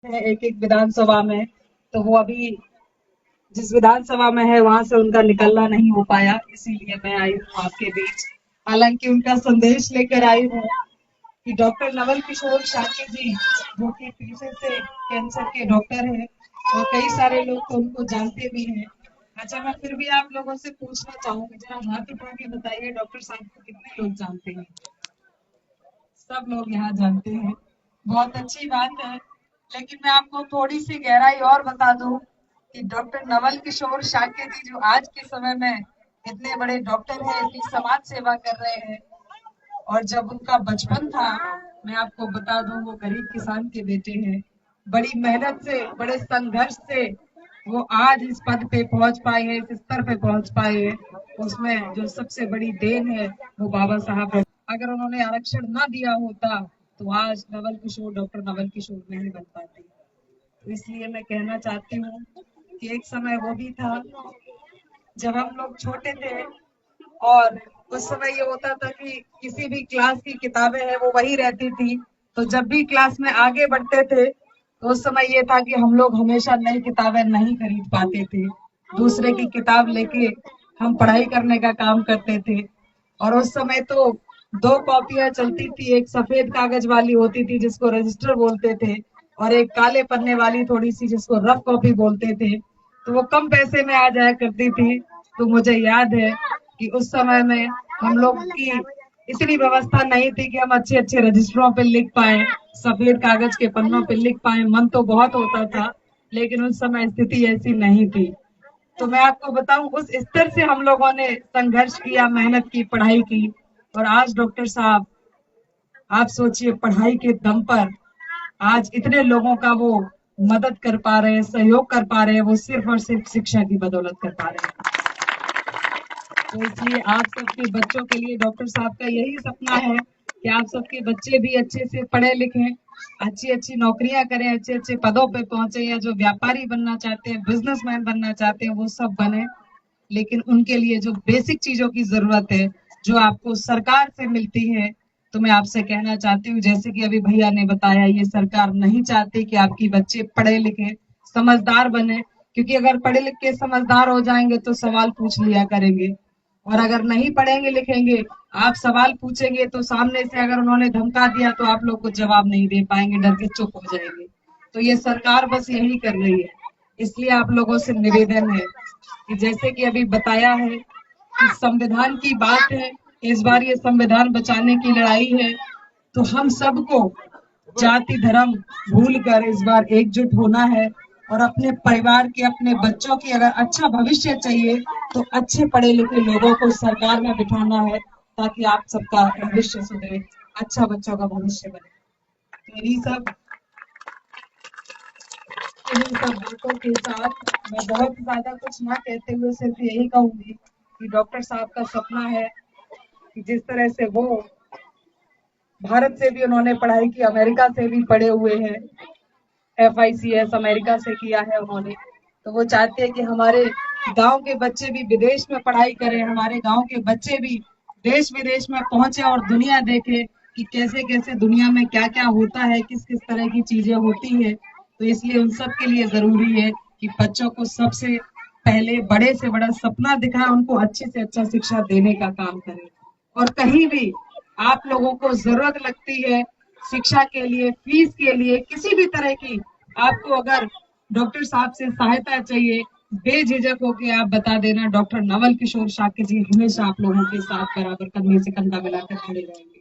है एक एक विधानसभा में, तो वो अभी जिस विधानसभा में है वहां से उनका निकलना नहीं हो पाया, इसीलिए मैं आई हूँ आपके बीच। हालांकि उनका संदेश लेकर आई हूँ कि डॉक्टर नवल किशोर शाक्य जी, जो कि पेशे से कैंसर के डॉक्टर हैं और कई सारे लोग तो उनको जानते भी हैं। अच्छा, मैं फिर भी आप लोगों से पूछना चाहूंगी, जरा हाथ उठा के बताइए डॉक्टर साहब को कितने लोग जानते हैं? सब लोग यहाँ जानते हैं, बहुत अच्छी बात है। लेकिन मैं आपको थोड़ी सी गहराई और बता दूं कि डॉक्टर नवल किशोर शाक्य जी जो आज के समय में इतने बड़े डॉक्टर हैं, इतनी समाज सेवा कर रहे हैं, और जब उनका बचपन था, मैं आपको बता दूं, वो गरीब किसान के बेटे हैं। बड़ी मेहनत से, बड़े संघर्ष से वो आज इस पद पे पहुंच पाए हैं, इस स्तर पे पहुंच पाए हैं। उसमें जो सबसे बड़ी देन है वो बाबा साहब है। अगर उन्होंने आरक्षण ना दिया होता तो आज नवल किशोर डॉक्टर नवल किशोर नहीं बन पाते। तो इसलिए मैं कहना चाहती हूँ कि एक समय वो भी था जब हम लोग छोटे थे, और उस समय ये होता था कि किसी भी क्लास की किताबें हैं वो वही रहती थी। तो जब भी क्लास में आगे बढ़ते थे तो उस समय ये था कि हम लोग हमेशा नई किताबें नहीं खरीद पाते थे, दूसरे की किताब लेके हम पढ़ाई करने का काम करते थे। और उस समय तो दो कॉपियां चलती थी, एक सफेद कागज वाली होती थी जिसको रजिस्टर बोलते थे, और एक काले पन्ने वाली थोड़ी सी जिसको रफ कॉपी बोलते थे। तो वो कम पैसे में आ जाया करती थी। तो मुझे याद है कि उस समय में हम लोग की इतनी व्यवस्था नहीं थी कि हम अच्छे अच्छे रजिस्टरों पे लिख पाए, सफेद कागज के पन्नों पे लिख पाए। मन तो बहुत होता था, लेकिन उस समय स्थिति ऐसी नहीं थी। तो मैं आपको बताऊं, उस स्तर से हम लोगों ने संघर्ष किया, मेहनत की, पढ़ाई की, और आज डॉक्टर साहब, आप सोचिए, पढ़ाई के दम पर आज इतने लोगों का वो मदद कर पा रहे हैं, सहयोग कर पा रहे हैं, वो सिर्फ और सिर्फ शिक्षा की बदौलत कर पा रहे हैं। तो इसलिए आप सबके बच्चों के लिए डॉक्टर साहब का यही सपना है कि आप सबके बच्चे भी अच्छे से पढ़े लिखें, अच्छी अच्छी नौकरियां करें, अच्छे अच्छे पदों पे पहुंचे, या जो व्यापारी बनना चाहते हैं, बिजनेसमैन बनना चाहते हैं, वो सब बने। लेकिन उनके लिए जो बेसिक चीजों की जरूरत है, जो आपको सरकार से मिलती है, तो मैं आपसे कहना चाहती हूँ, जैसे कि अभी भैया ने बताया, ये सरकार नहीं चाहती कि आपके बच्चे पढ़े लिखे समझदार बने, क्योंकि अगर पढ़े लिख के समझदार हो जाएंगे तो सवाल पूछ लिया करेंगे, और अगर नहीं पढ़ेंगे लिखेंगे, आप सवाल पूछेंगे तो सामने से अगर उन्होंने धमका दिया तो आप लोग को जवाब नहीं दे पाएंगे, डर के चुप हो जाएंगे। तो ये सरकार बस यही कर रही है। इसलिए आप लोगों से निवेदन है कि जैसे कि अभी बताया है कि संविधान की बात है, इस बार ये संविधान बचाने की लड़ाई है, तो हम सबको जाति धर्म भूल कर इस बार एकजुट होना है, और अपने परिवार के, अपने बच्चों की अगर अच्छा भविष्य चाहिए तो अच्छे पढ़े लिखे लोगों को सरकार में बिठाना है, ताकि आप सबका भविष्य सुधरे, अच्छा बच्चों का भविष्य बने। तो इन्हीं सब बातों के साथ मैं बहुत ज्यादा कुछ ना कहते हुए सिर्फ यही कहूंगी कि डॉक्टर साहब का सपना है कि जिस तरह से वो भारत से भी उन्होंने पढ़ाई की, अमेरिका से भी पढ़े हुए हैं, FICS अमेरिका से किया है उन्होंने, तो वो चाहते हैं कि हमारे गांव के बच्चे भी विदेश में पढ़ाई करें, हमारे गांव के बच्चे भी देश विदेश में पहुंचे और दुनिया देखे कि कैसे कैसे दुनिया में क्या क्या होता है, किस किस तरह की चीजें होती है। तो इसलिए उन सब के लिए जरूरी है कि बच्चों को सबसे पहले बड़े से बड़ा सपना दिखाए, उनको अच्छे से अच्छा शिक्षा देने का काम करें। और कहीं भी आप लोगों को जरूरत लगती है शिक्षा के लिए, फीस के लिए, किसी भी तरह की आपको अगर डॉक्टर साहब से सहायता चाहिए, बेझिझक होकर आप बता देना। डॉक्टर नवल किशोर शाक्य जी हमेशा आप लोगों के साथ बराबर कंधे से कंधा मिलाकर खड़े रहेंगे।